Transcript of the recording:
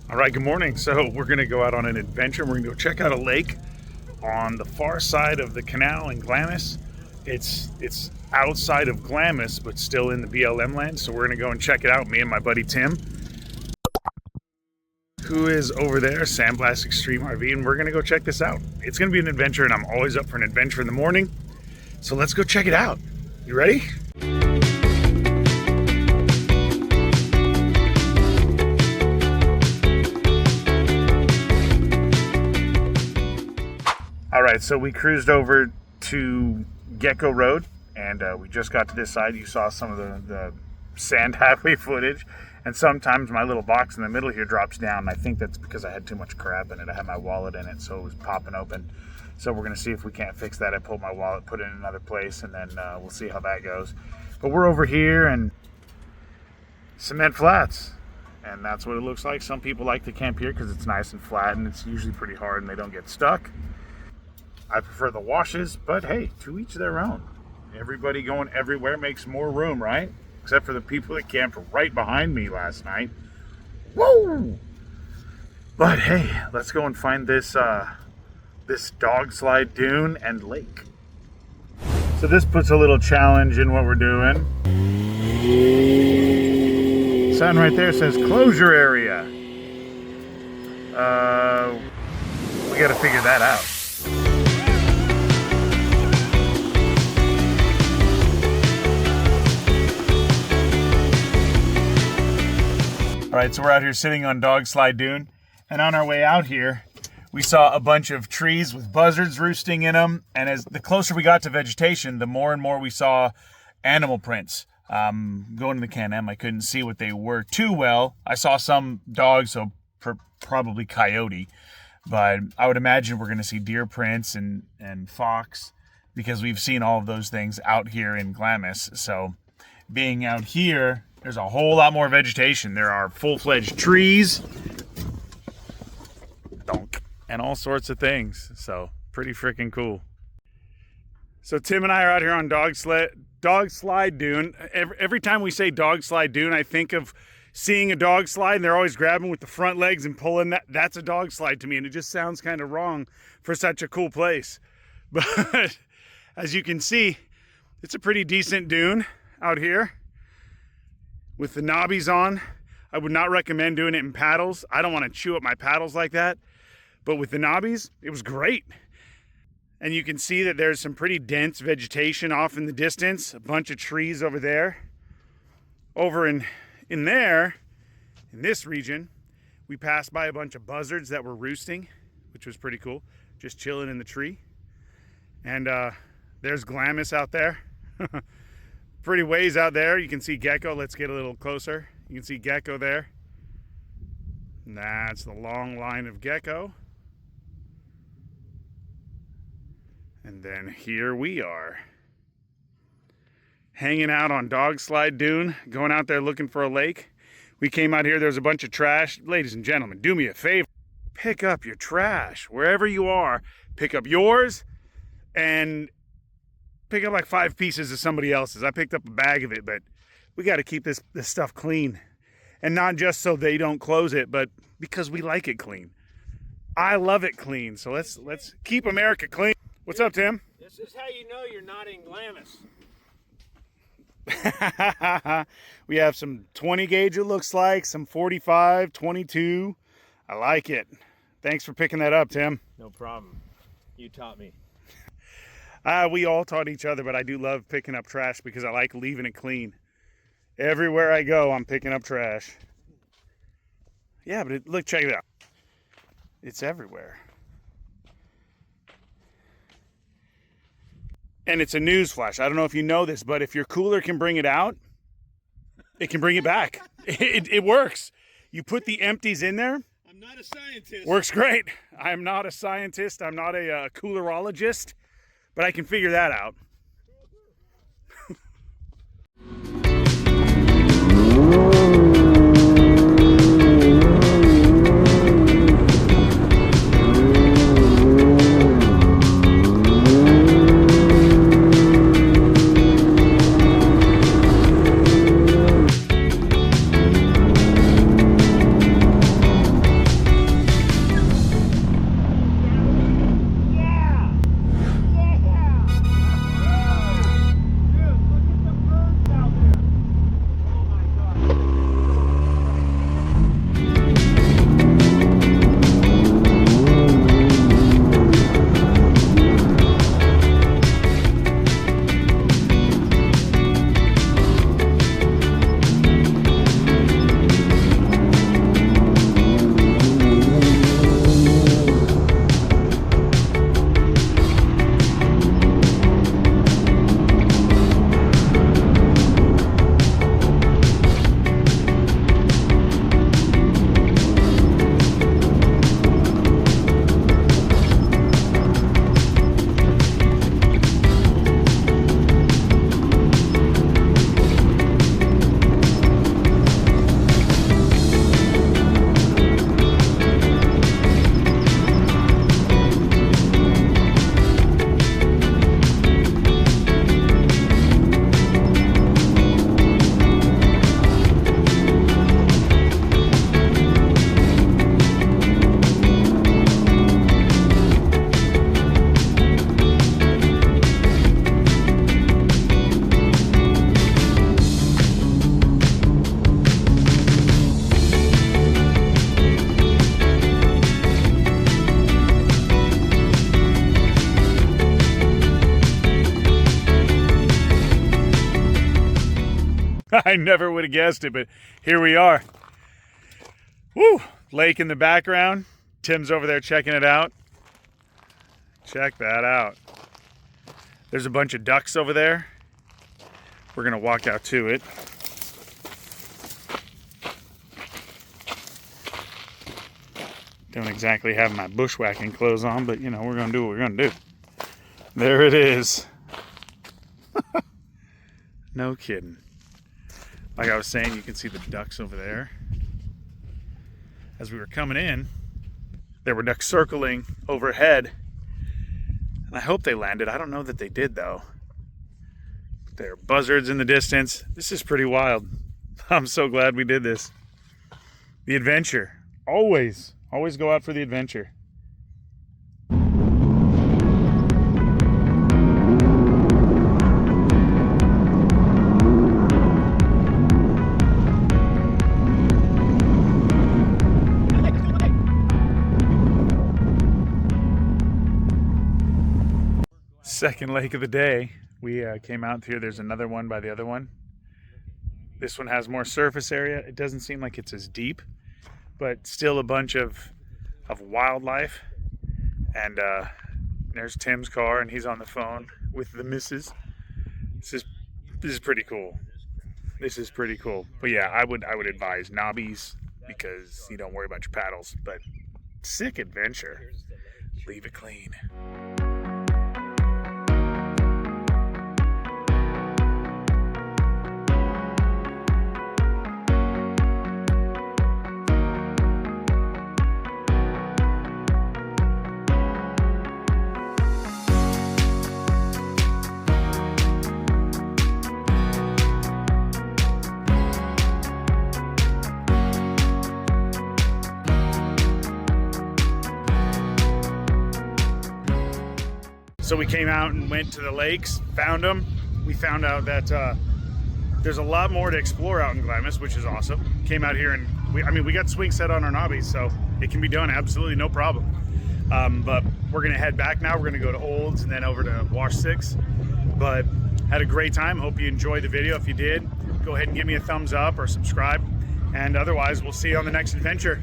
All right, good morning. So we're going to go out on an adventure. We're going to go check out a lake on the far side of the canal in Glamis. It's outside of Glamis, but still in the BLM land. So we're going to go and check it out. Me and my buddy Tim, who is over there, Sandblast Extreme RV, and we're going to go check this out. It's going to be an adventure, and I'm always up for an adventure in the morning. So let's go check it out. You ready? All right, so we cruised over to Gecko Road, and we just got to this side. You saw some of the sand highway footage, and sometimes my little box in the middle here drops down. I think that's because I had too much crap in it. I had my wallet in it, so it was popping open. So we're gonna see if we can't fix that. I pulled my wallet, put it in another place, and then we'll see how that goes. But we're over here in Cement Flats, and that's what it looks like. Some people like to camp here because it's nice and flat, and it's usually pretty hard, and they don't get stuck. I prefer the washes, but hey, to each their own. Everybody going everywhere makes more room, right? Except for the people that camped right behind me last night. Woo! But hey, let's go and find this this Dogslide Dune and lake. So this puts a little challenge in what we're doing. Sign right there says closure area. We got to figure that out. All right, so we're out here sitting on Dogslide Dune, and on our way out here, we saw a bunch of trees with buzzards roosting in them, and as the closer we got to vegetation, the more and more we saw animal prints. Going to the Canam, I couldn't see what they were too well. I saw some dogs, so probably coyote, but I would imagine we're going to see deer prints and fox, because we've seen all of those things out here in Glamis. So being out here, there's a whole lot more vegetation. There are full-fledged trees and all sorts of things. So pretty freaking cool. So Tim and I are out here on Dogslide Dune. Every time we say Dogslide Dune, I think of seeing a dog slide, and they're always grabbing with the front legs and pulling. That's a dog slide to me, and it just sounds kind of wrong for such a cool place. But as you can see, it's a pretty decent dune out here with the knobbies on. I would not recommend doing it in paddles. I don't want to chew up my paddles like that. But with the knobbies, it was great. And you can see that there's some pretty dense vegetation off in the distance. A bunch of trees over there. Over in there, in this region, we passed by a bunch of buzzards that were roosting, which was pretty cool. Just chilling in the tree. And there's Glamis out there. Pretty ways out there. You can see Gecko. Let's get a little closer. You can see Gecko there. And that's the long line of Gecko. And then here we are, hanging out on Dogslide Dune, going out there looking for a lake. We came out here, there's a bunch of trash. Ladies and gentlemen, do me a favor. Pick up your trash. Wherever you are, pick up yours and pick up like 5 pieces of somebody else's. I picked up a bag of it, but we got to keep this stuff clean. And not just so they don't close it, but because we like it clean. I love it clean, so let's keep America clean. What's up, Tim? This is how you know you're not in Glamis. We have some 20 gauge, it looks like, some 45, 22. I like it. Thanks for picking that up, Tim. No problem. You taught me. We all taught each other, but I do love picking up trash because I like leaving it clean. Everywhere I go, I'm picking up trash. Yeah, but look, check it out. It's everywhere. And it's a news flash. I don't know if you know this, but if your cooler can bring it out, it can bring it back. It works. You put the empties in there. I'm not a scientist. Works great. I'm not a scientist. I'm not a coolerologist, but I can figure that out. I never would have guessed it, but here we are. Woo! Lake in the background. Tim's over there checking it out. Check that out. There's a bunch of ducks over there. We're gonna walk out to it. Don't exactly have my bushwhacking clothes on, but you know, we're gonna do what we're gonna do. There it is. No kidding. Like I was saying, you can see the ducks over there. As we were coming in, there were ducks circling overhead. And I hope they landed. I don't know that they did though. There are buzzards in the distance. This is pretty wild. I'm so glad we did this. The adventure. Always go out for the adventure. Second lake of the day. We came out here. There's another one by the other one. This one has more surface area. It doesn't seem like it's as deep, but still a bunch of wildlife. And there's Tim's car, and he's on the phone with the missus. This is pretty cool. This is pretty cool. But yeah, I would advise Knobbies because you don't worry about your paddles. But sick adventure. Leave it clean. So we came out and went to the lakes, found them. We found out that there's a lot more to explore out in Glamis, which is awesome. Came out here and we got swing set on our Knobbies, so it can be done absolutely no problem. But we're gonna head back now. We're gonna go to Olds and then over to Wash 6. But had a great time. Hope you enjoyed the video. If you did, go ahead and give me a thumbs up or subscribe. And otherwise, we'll see you on the next adventure.